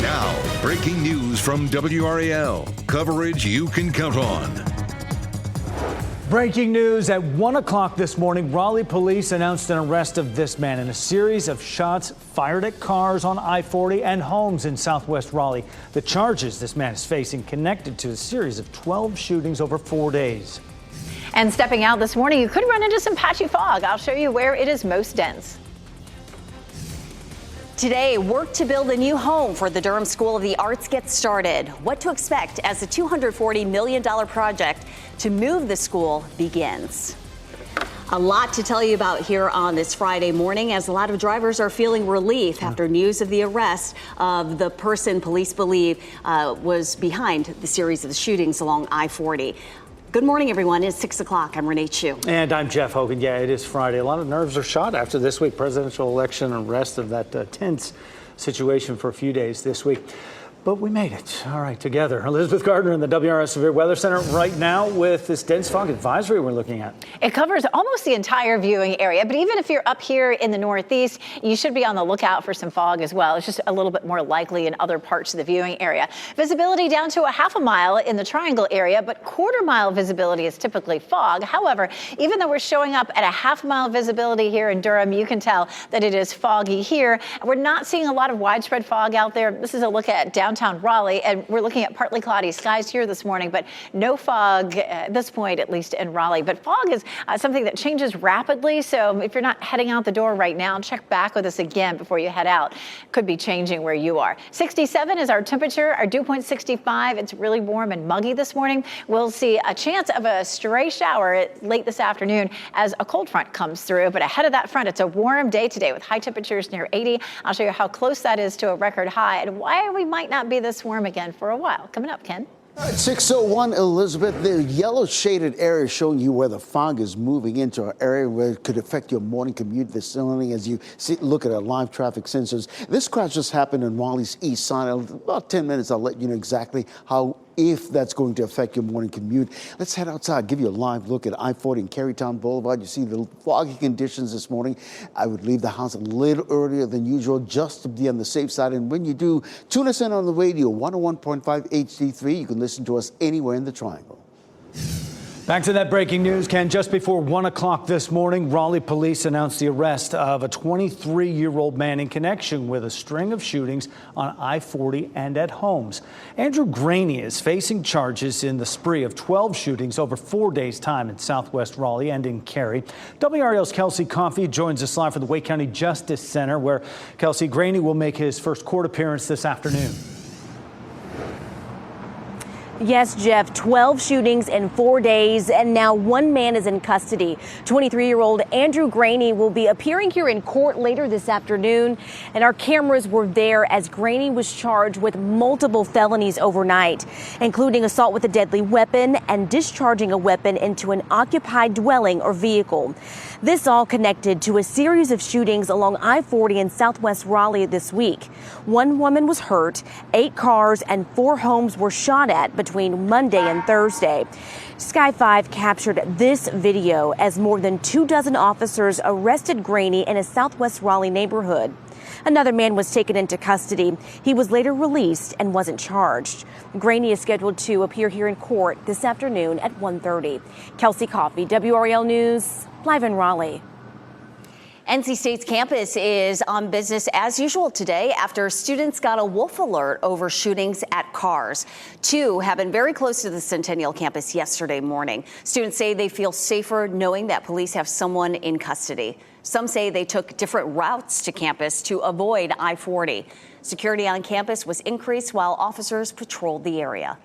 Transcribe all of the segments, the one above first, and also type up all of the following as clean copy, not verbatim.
Now, breaking news from WRAL. Coverage you can count on. Breaking news at 1 o'clock this morning. Raleigh police announced an arrest of this man in a series of shots fired at cars on I-40 and homes in southwest Raleigh. The charges this man is facing connected to a series of 12 shootings over 4 days. And stepping out this morning, you could run into some patchy fog. I'll show you where it is most dense. Today, work to build a new home for the Durham School of the Arts gets started. What to expect as the $240 million project to move the school begins. A lot to tell you about here on this Friday morning, as a lot of drivers are feeling relief after news of the arrest of the person police believe was behind the series of shootings along I-40. Good morning, everyone. It's 6 o'clock. I'm Renee Chu. And I'm Jeff Hogan. Yeah, it is Friday. A lot of nerves are shot after this week presidential election and rest of that tense situation for a few days this week. But we made it. All right, together. Elizabeth Gardner in the WRS Severe Weather Center right now with this dense fog advisory we're looking at. It covers almost the entire viewing area, but even if you're up here in the Northeast, you should be on the lookout for some fog as well. It's just a little bit more likely in other parts of the viewing area. Visibility down to a half a mile in the Triangle area, but quarter-mile visibility is typically fog. However, even though we're showing up at a half-mile visibility here in Durham, you can tell that it is foggy here. We're not seeing a lot of widespread fog out there. This is a look at downtown Raleigh, and we're looking at partly cloudy skies here this morning, but no fog at this point, at least in Raleigh. But fog is something that changes rapidly, so if you're not heading out the door right now, check back with us again before you head out. Could be changing where you are. 67 is our temperature, our dew point 65. It's really warm and muggy this morning. We'll see a chance of a stray shower late this afternoon as a cold front comes through, but ahead of that front, it's a warm day today with high temperatures near 80. I'll show you how close that is to a record high and why we might not be this warm again for a while. Coming up, Ken. All right, 6:01, Elizabeth. The yellow shaded area showing you where the fog is moving into our area where it could affect your morning commute this morning as you look at our live traffic sensors. This crash just happened in Raleigh's east side. In about 10 minutes, I'll let you know exactly how, if that's going to affect your morning commute. Let's head outside, give you a live look at I-40 and Carytown Boulevard. You see the foggy conditions this morning. I would leave the house a little earlier than usual just to be on the safe side. And when you do, tune us in on the radio, 101.5 HD3. You can listen to us anywhere in the Triangle. Back to that breaking news, Ken. Just before 1 o'clock this morning, Raleigh police announced the arrest of a 23-year-old man in connection with a string of shootings on I-40 and at homes. Andrew Graney is facing charges in the spree of 12 shootings over 4 days' time in southwest Raleigh and in Cary. WRAL's Kelsey Coffey joins us live from the Wake County Justice Center, where Kelsey, Graney will make his first court appearance this afternoon. Yes, Jeff, 12 shootings in 4 days, and now one man is in custody. 23-year-old Andrew Graney will be appearing here in court later this afternoon, and our cameras were there as Graney was charged with multiple felonies overnight, including assault with a deadly weapon and discharging a weapon into an occupied dwelling or vehicle. This all connected to a series of shootings along I-40 in southwest Raleigh this week. One woman was hurt, 8 cars and 4 homes were shot at between Monday and Thursday. Sky 5 captured this video as more than 24 officers arrested Graney in a southwest Raleigh neighborhood. Another man was taken into custody. He was later released and wasn't charged. Graney is scheduled to appear here in court this afternoon at 1:30. Kelsey Coffey, WRAL News, live in Raleigh. NC State's campus is on business as usual today after students got a wolf alert over shootings at cars. 2 happened very close to the Centennial campus yesterday morning. Students say they feel safer knowing that police have someone in custody. Some say they took different routes to campus to avoid I-40. Security on campus was increased while officers patrolled the area.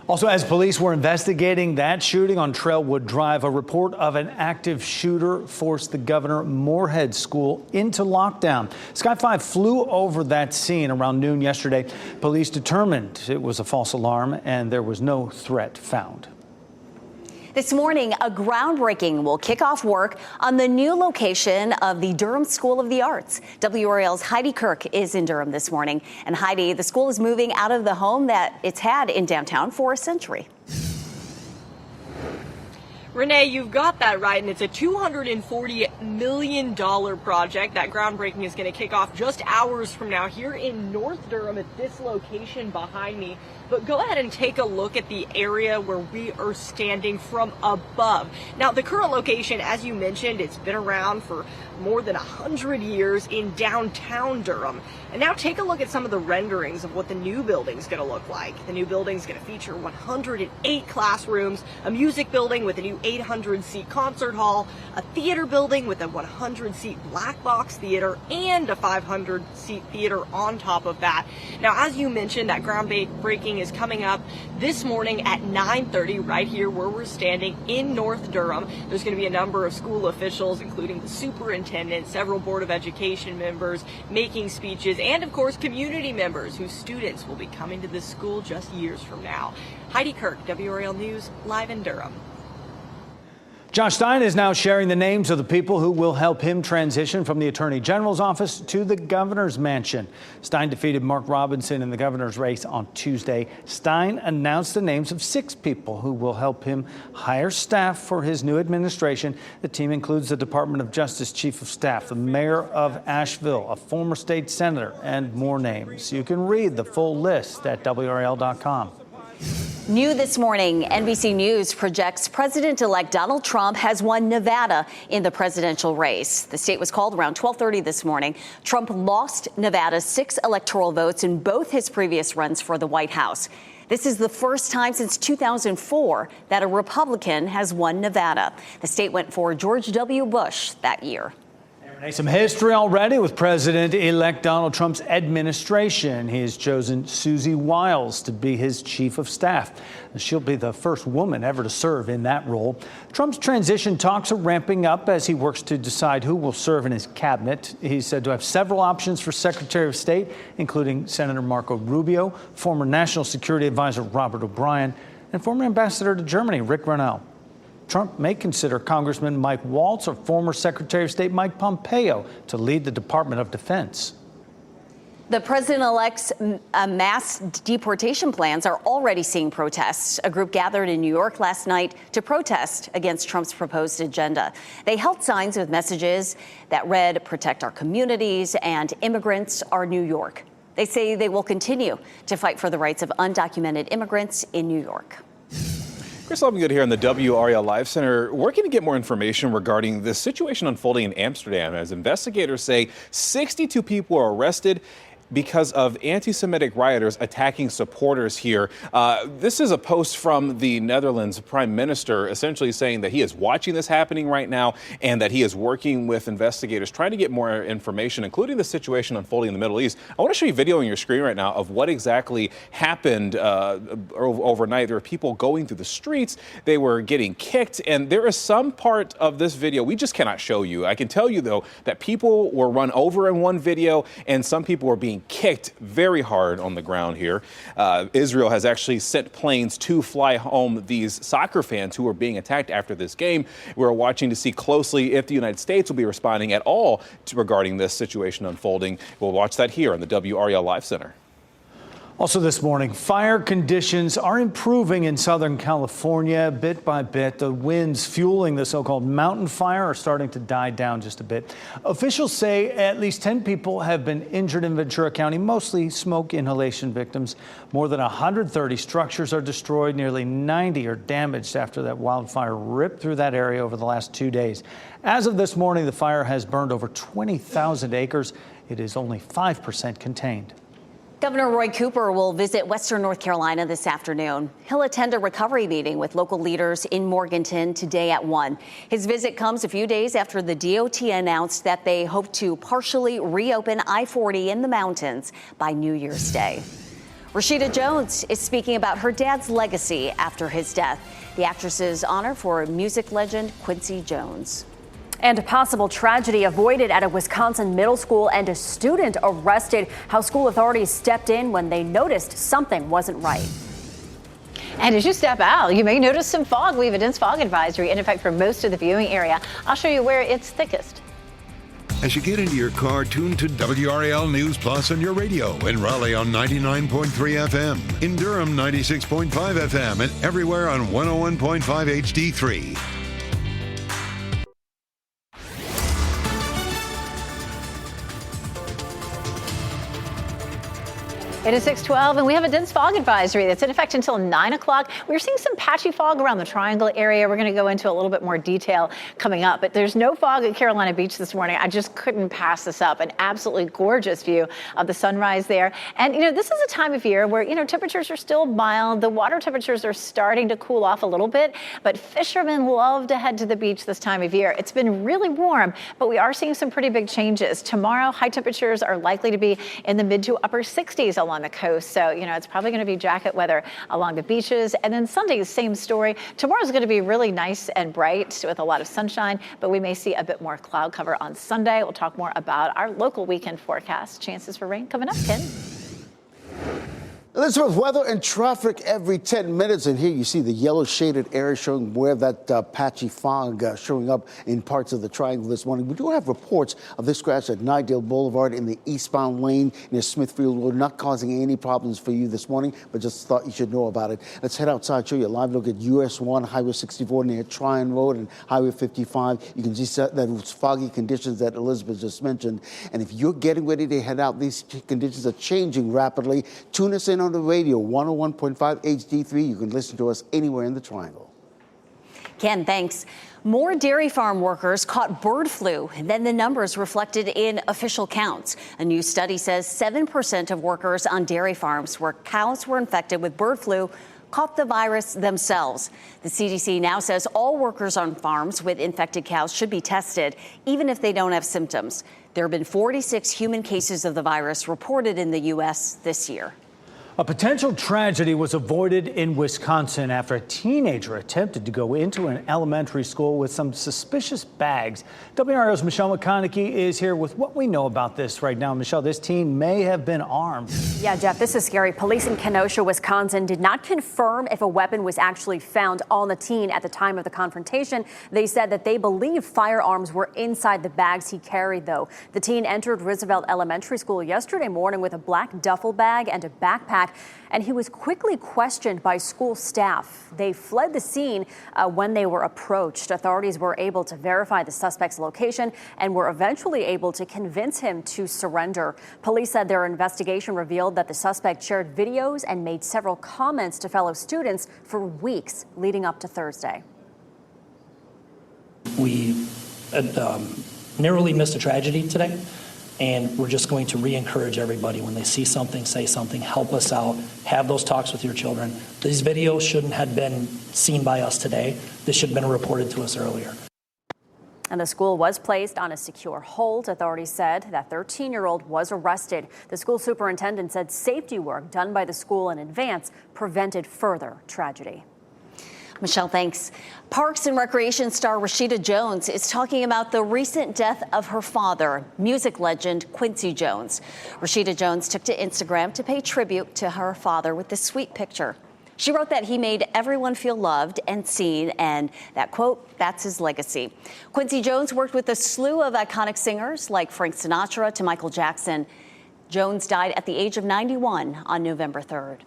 Also, as police were investigating that shooting on Trailwood Drive, a report of an active shooter forced the Governor Moorhead School into lockdown. Sky 5 flew over that scene around noon yesterday. Police determined it was a false alarm and there was no threat found. This morning, a groundbreaking will kick off work on the new location of the Durham School of the Arts. WRAL's Heidi Kirk is in Durham this morning. And Heidi, the school is moving out of the home that it's had in downtown for a century. Renee, you've got that right, and it's a $240 million project. That groundbreaking is going to kick off just hours from now here in North Durham at this location behind me. But go ahead and take a look at the area where we are standing from above. Now, the current location, as you mentioned, it's been around for more than 100 years in downtown Durham. And now take a look at some of the renderings of what the new building's going to look like. The new building's going to feature 108 classrooms, a music building with a new 800-seat concert hall, a theater building with a 100-seat black box theater, and a 500-seat theater on top of that. Now, as you mentioned, that groundbreaking is coming up this morning at 9:30 right here where we're standing in North Durham. There's going to be a number of school officials, including the superintendent, several Board of Education members making speeches, and of course community members whose students will be coming to this school just years from now. Heidi Kirk, WRAL News, live in Durham. Josh Stein is now sharing the names of the people who will help him transition from the Attorney General's office to the governor's mansion. Stein defeated Mark Robinson in the governor's race on Tuesday. Stein announced the names of 6 people who will help him hire staff for his new administration. The team includes the Department of Justice Chief of Staff, the mayor of Asheville, a former state senator, and more names. You can read the full list at WRAL.com. New this morning, NBC News projects President-elect Donald Trump has won Nevada in the presidential race. The state was called around 12:30 this morning. Trump lost Nevada's 6 electoral votes in both his previous runs for the White House. This is the first time since 2004 that a Republican has won Nevada. The state went for George W. Bush that year. Some history already with President-elect Donald Trump's administration. He has chosen Susie Wiles to be his chief of staff. She'll be the first woman ever to serve in that role. Trump's transition talks are ramping up as he works to decide who will serve in his cabinet. He's said to have several options for Secretary of State, including Senator Marco Rubio, former National Security Advisor Robert O'Brien, and former Ambassador to Germany Rick Grenell. Trump may consider Congressman Mike Waltz or former Secretary of State Mike Pompeo to lead the Department of Defense. The president-elect's mass deportation plans are already seeing protests. A group gathered in New York last night to protest against Trump's proposed agenda. They held signs with messages that read, "Protect our communities" and "Immigrants are New York." They say they will continue to fight for the rights of undocumented immigrants in New York. Chris Lovingood here in the WRAL Live Center, working to get more information regarding the situation unfolding in Amsterdam as investigators say 62 people are arrested because of anti-Semitic rioters attacking supporters here. This is a post from the Netherlands Prime Minister essentially saying that he is watching this happening right now and that he is working with investigators trying to get more information, including the situation unfolding in the Middle East. I want to show you video on your screen right now of what exactly happened overnight. There were people going through the streets. They were getting kicked, and there is some part of this video we just cannot show you. I can tell you, though, that people were run over in one video, and some people were being kicked very hard on the ground here. Israel has actually sent planes to fly home these soccer fans who were being attacked after this game. We're watching to see closely if the United States will be responding at all regarding this situation unfolding. We'll watch that here on the WRAL Live Center. Also this morning, fire conditions are improving in Southern California bit by bit. The winds fueling the so-called mountain fire are starting to die down just a bit. Officials say at least 10 people have been injured in Ventura County, mostly smoke inhalation victims. More than 130 structures are destroyed. Nearly 90 are damaged after that wildfire ripped through that area over the last 2 days. As of this morning, the fire has burned over 20,000 acres. It is only 5% contained. Governor Roy Cooper will visit Western North Carolina this afternoon. He'll attend a recovery meeting with local leaders in Morganton today at 1. His visit comes a few days after the DOT announced that they hope to partially reopen I-40 in the mountains by New Year's Day. Rashida Jones is speaking about her dad's legacy after his death. The actress's honor for music legend Quincy Jones. And a possible tragedy avoided at a Wisconsin middle school and a student arrested. How school authorities stepped in when they noticed something wasn't right. And as you step out, you may notice some fog. We have a dense fog advisory in effect for most of the viewing area. I'll show you where it's thickest. As you get into your car, tune to WRAL News Plus on your radio. In Raleigh on 99.3 FM. In Durham, 96.5 FM. And everywhere on 101.5 HD3. It is 6:12, and we have a dense fog advisory that's in effect until 9 o'clock. We're seeing some patchy fog around the Triangle area. We're going to go into a little bit more detail coming up, but there's no fog at Carolina Beach this morning. I just couldn't pass this up. An absolutely gorgeous view of the sunrise there. And, this is a time of year where, temperatures are still mild. The water temperatures are starting to cool off a little bit, but fishermen love to head to the beach this time of year. It's been really warm, but we are seeing some pretty big changes. Tomorrow, high temperatures are likely to be in the mid to upper 60s along the coast. So, it's probably going to be jacket weather along the beaches. And then Sunday, same story. Tomorrow's going to be really nice and bright with a lot of sunshine, but we may see a bit more cloud cover on Sunday. We'll talk more about our local weekend forecast. Chances for rain coming up, Ken. Elizabeth, weather and traffic every 10 minutes. And here you see the yellow shaded area showing where that patchy fog showing up in parts of the Triangle this morning. We do have reports of this crash at Nidale Boulevard in the eastbound lane near Smithfield Road, not causing any problems for you this morning, but just thought you should know about it. Let's head outside, show you a live look at US 1, Highway 64 near Tryon Road and Highway 55. You can see that it's foggy conditions that Elizabeth just mentioned. And if you're getting ready to head out, these conditions are changing rapidly. Tune us in on the radio, 101.5 HD3. You can listen to us anywhere in the Triangle. Ken, thanks. More dairy farm workers caught bird flu than the numbers reflected in official counts. A new study says 7% of workers on dairy farms where cows were infected with bird flu caught the virus themselves. The CDC now says all workers on farms with infected cows should be tested, even if they don't have symptoms. There have been 46 human cases of the virus reported in the U.S. this year. A potential tragedy was avoided in Wisconsin after a teenager attempted to go into an elementary school with some suspicious bags. WRAL's Michelle McConaughey is here with what we know about this right now. Michelle, this teen may have been armed. Yeah, Jeff, this is scary. Police in Kenosha, Wisconsin did not confirm if a weapon was actually found on the teen at the time of the confrontation. They said that they believe firearms were inside the bags he carried, though. The teen entered Roosevelt Elementary School yesterday morning with a black duffel bag and a backpack, and he was quickly questioned by school staff. They fled the scene when they were approached. Authorities were able to verify the suspect's location and were eventually able to convince him to surrender. Police said their investigation revealed that the suspect shared videos and made several comments to fellow students for weeks leading up to Thursday. We narrowly missed a tragedy today. And we're just going to re-encourage everybody when they see something, say something, help us out, have those talks with your children. These videos shouldn't have been seen by us today. This should have been reported to us earlier. And the school was placed on a secure hold. Authorities said that 13-year-old was arrested. The school superintendent said safety work done by the school in advance prevented further tragedy. Michelle, thanks. Parks and Recreation star Rashida Jones is talking about the recent death of her father, music legend Quincy Jones. Rashida Jones took to Instagram to pay tribute to her father with this sweet picture. She wrote that he made everyone feel loved and seen, and that, quote, that's his legacy. Quincy Jones worked with a slew of iconic singers like Frank Sinatra to Michael Jackson. Jones died at the age of 91 on November 3rd.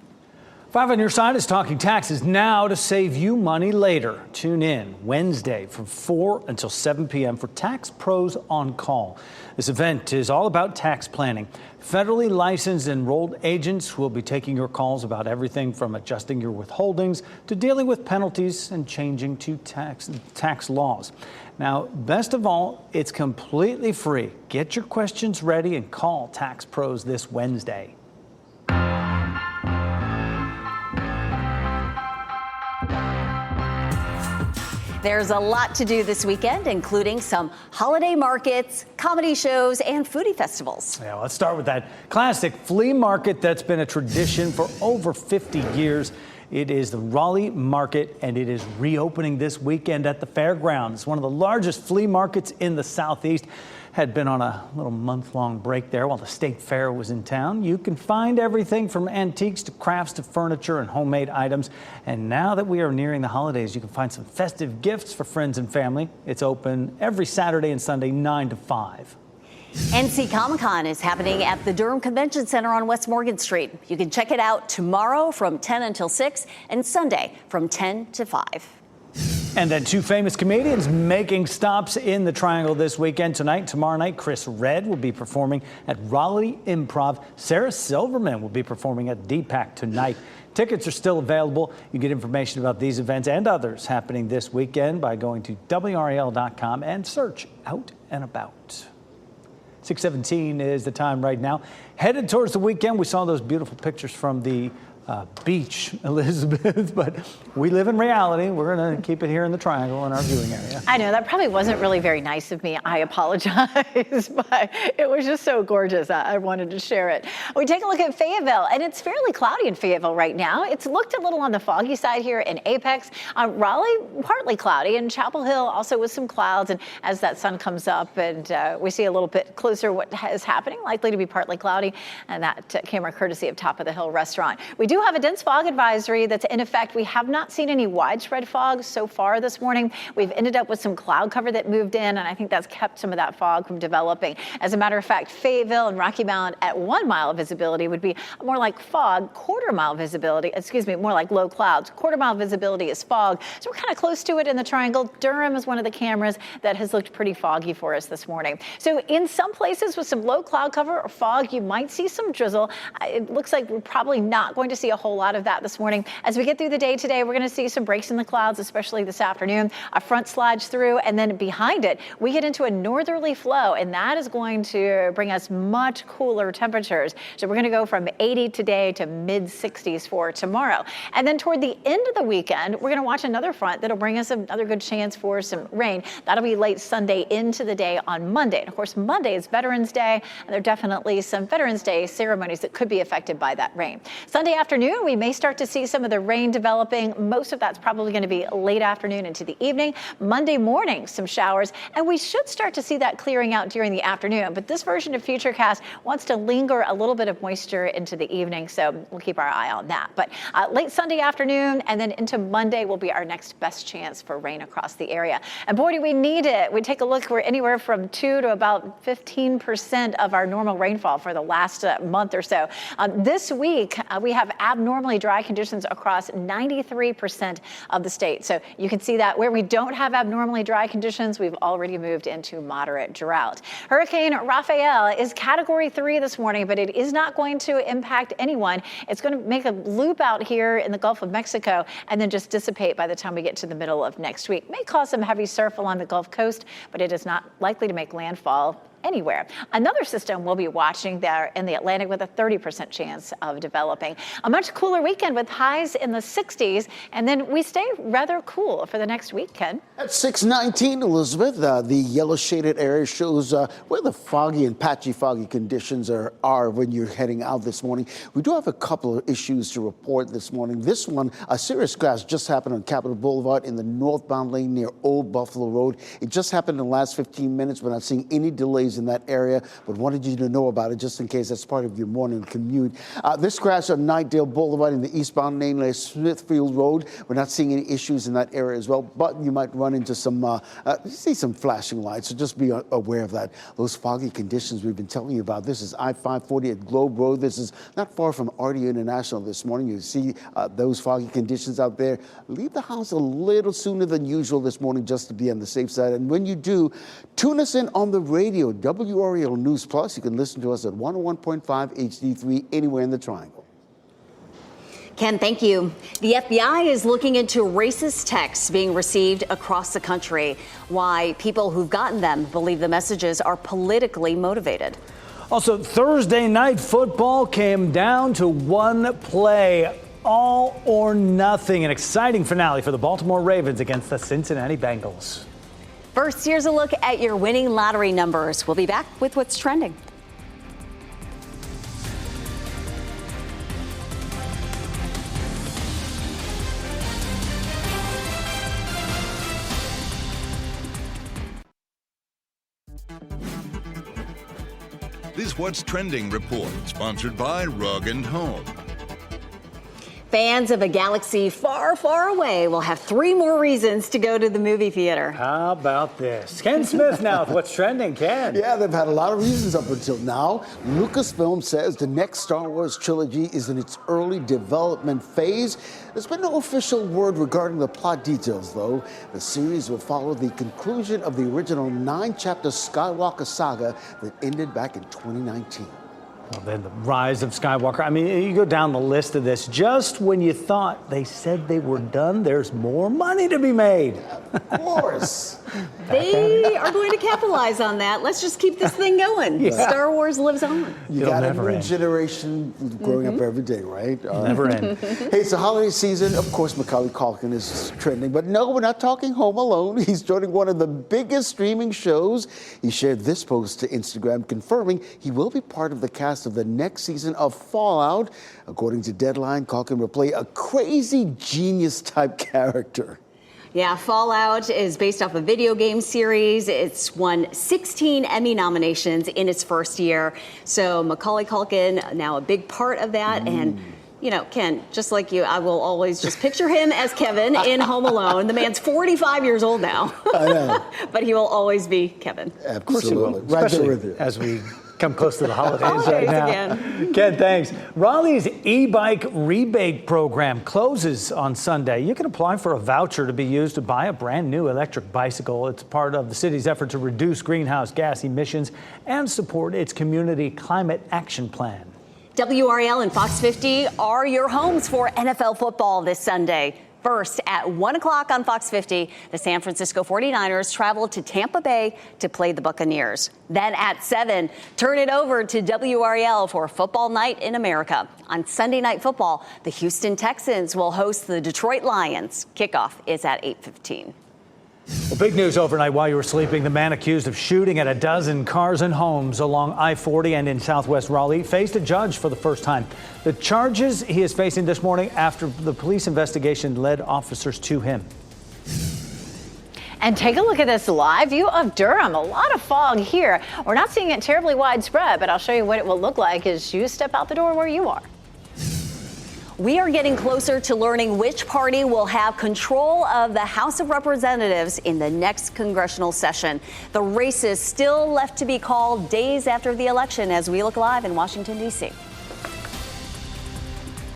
5 on your side is talking taxes now to save you money later. Tune in Wednesday from 4 until 7 p.m. for Tax Pros on Call. This event is all about tax planning. Federally licensed enrolled agents will be taking your calls about everything from adjusting your withholdings to dealing with penalties and changing to tax laws. Now, best of all, it's completely free. Get your questions ready and call Tax Pros this Wednesday. There's a lot to do this weekend, including some holiday markets, comedy shows, and foodie festivals. Yeah, let's start with that classic flea market that's been a tradition for over 50 years. It is the Raleigh Market, and it is reopening this weekend at the fairgrounds. One of the largest flea markets in the Southeast. Had been on a little month-long break there while the state fair was in town. You can find everything from antiques to crafts to furniture and homemade items. And now that we are nearing the holidays, you can find some festive gifts for friends and family. It's open every Saturday and Sunday, 9 to 5. NC Comic-Con is happening at the Durham Convention Center on West Morgan Street. You can check it out tomorrow from 10 until 6 and Sunday from 10 to 5. And then two famous comedians making stops in the Triangle this weekend. Tonight and tomorrow night, Chris Redd will be performing at Raleigh Improv. Sarah Silverman will be performing at Deepak tonight. Tickets are still available. You get information about these events and others happening this weekend by going to WRAL.com and search Out and About. 6:17 is the time right now. Headed towards the weekend, we saw those beautiful pictures from the beach, Elizabeth, but we live in reality. We're going to keep it here in the Triangle in our viewing area. I know that probably wasn't really very nice of me. I apologize, but it was just so gorgeous. I wanted to share it. We take a look at Fayetteville, and it's fairly cloudy in Fayetteville right now. It's looked a little on the foggy side here in Apex. Raleigh, partly cloudy, and Chapel Hill also with some clouds. And as that sun comes up and we see a little bit closer what is happening, likely to be partly cloudy. And that camera courtesy of Top of the Hill Restaurant. We do have a dense fog advisory that's in effect. We have not seen any widespread fog so far this morning. We've ended up with some cloud cover that moved in, and I think that's kept some of that fog from developing. As a matter of fact, Fayetteville and Rocky Mount at 1 mile visibility would be more like fog, quarter-mile visibility, more like low clouds. Quarter-mile visibility is fog, so we're kind of close to it in the Triangle. Durham is one of the cameras that has looked pretty foggy for us this morning. So in some places with some low cloud cover or fog, you might see some drizzle. It looks like we're probably not going to see a whole lot of that this morning. As we get through the day today, we're going to see some breaks in the clouds, especially this afternoon. A front slides through, and then behind it, we get into a northerly flow, and that is going to bring us much cooler temperatures. So we're going to go from 80 today to mid 60s for tomorrow. And then toward the end of the weekend, we're going to watch another front that'll bring us another good chance for some rain. That'll be late Sunday into the day on Monday. And of course, Monday is Veterans Day, and there are definitely some Veterans Day ceremonies that could be affected by that rain. Sunday afternoon, we may start to see some of the rain developing. Most of that's probably going to be late afternoon into the evening. Monday morning, some showers, and we should start to see that clearing out during the afternoon. But this version of Futurecast wants to linger a little bit of moisture into the evening, so we'll keep our eye on that. But late Sunday afternoon and then into Monday will be our next best chance for rain across the area. And boy, do we need it. We take a look, we're anywhere from 2 to about 15% of our normal rainfall for the last month or so. This week, we have abnormally dry conditions across 93% of the state. So you can see that where we don't have abnormally dry conditions, we've already moved into moderate drought. Hurricane Rafael is Category 3 this morning, but it is not going to impact anyone. It's going to make a loop out here in the Gulf of Mexico and then just dissipate by the time we get to the middle of next week. May cause some heavy surf along the Gulf Coast, but it is not likely to make landfall anywhere. Another system we'll be watching there in the Atlantic with a 30% chance of developing. A much cooler weekend with highs in the 60s, and then we stay rather cool for the next week, Ken. At 6:19, Elizabeth, the yellow shaded area shows where the foggy and patchy foggy conditions are when you're heading out this morning. We do have a couple of issues to report this morning. This one, a serious crash just happened on Capitol Boulevard in the northbound lane near Old Buffalo Road. It just happened in the last 15 minutes. We're not seeing any delays in that area, but wanted you to know about it just in case that's part of your morning commute. This crash on Nightdale Boulevard in the eastbound lane near Smithfield Road. We're not seeing any issues in that area as well, but you might run into some, see some flashing lights, so just be aware of that. Those foggy conditions we've been telling you about. This is I-540 at Globe Road. This is not far from RD International this morning. You see those foggy conditions out there. Leave the house a little sooner than usual this morning just to be on the safe side. And when you do, tune us in on the radio, WRAL News Plus. You can listen to us at 101.5 HD3 anywhere in the Triangle. Ken, thank you. The FBI is looking into racist texts being received across the country. Why people who've gotten them believe the messages are politically motivated. Also, Thursday night football came down to one play. All or nothing. An exciting finale for the Baltimore Ravens against the Cincinnati Bengals. First, here's a look at your winning lottery numbers. We'll be back with what's trending. This What's Trending report, sponsored by Rug & Home. Fans of a galaxy far, far away will have 3 more reasons to go to the movie theater. How about this? Ken Smith now with what's trending. Ken. Yeah, they've had a lot of reasons up until now. Lucasfilm says the next Star Wars trilogy is in its early development phase. There's been no official word regarding the plot details, though. The series will follow the conclusion of the original 9-chapter Skywalker saga that ended back in 2019. Well, then the rise of Skywalker. I mean, you go down the list of this. Just when you thought they said they were done, there's more money to be made. Of course. They are going to capitalize on that. Let's just keep this thing going. Yeah. Star Wars lives on. You It'll got a never new end. generation growing up every day, right? Never end. Hey, it's the holiday season. Of course, Macaulay Culkin is trending. But no, we're not talking Home Alone. He's joining one of the biggest streaming shows. He shared this post to Instagram confirming he will be part of the cast of the next season of Fallout. According to Deadline, Culkin will play a crazy genius-type character. Yeah, Fallout is based off a video game series. It's won 16 Emmy nominations in its first year. So Macaulay Culkin, now a big part of that. And, you know, Ken, just like you, I will always just picture him as Kevin in Home Alone. The man's 45 years old now. I know. But he will always be Kevin. Absolutely. Right there Especially with you. as we come close to the holidays right Holidays now. again. Ken, thanks. Raleigh's e-bike rebate program closes on Sunday. You can apply for a voucher to be used to buy a brand new electric bicycle. It's part of the city's effort to reduce greenhouse gas emissions and support its community climate action plan. WRAL and Fox 50 are your homes for NFL football this Sunday. First, at 1 o'clock on Fox 50, the San Francisco 49ers travel to Tampa Bay to play the Buccaneers. Then at 7, turn it over to WRAL for Football Night in America. On Sunday Night Football, the Houston Texans will host the Detroit Lions. Kickoff is at 8:15. Well, big news overnight while you were sleeping. The man accused of shooting at a dozen cars and homes along I-40 and in southwest Raleigh faced a judge for the first time. The charges he is facing this morning after the police investigation led officers to him. And take a look at this live view of Durham. A lot of fog here. We're not seeing it terribly widespread, but I'll show you what it will look like as you step out the door where you are. We are getting closer to learning which party will have control of the House of Representatives in the next congressional session. The race is still left to be called days after the election as we look live in Washington, D.C.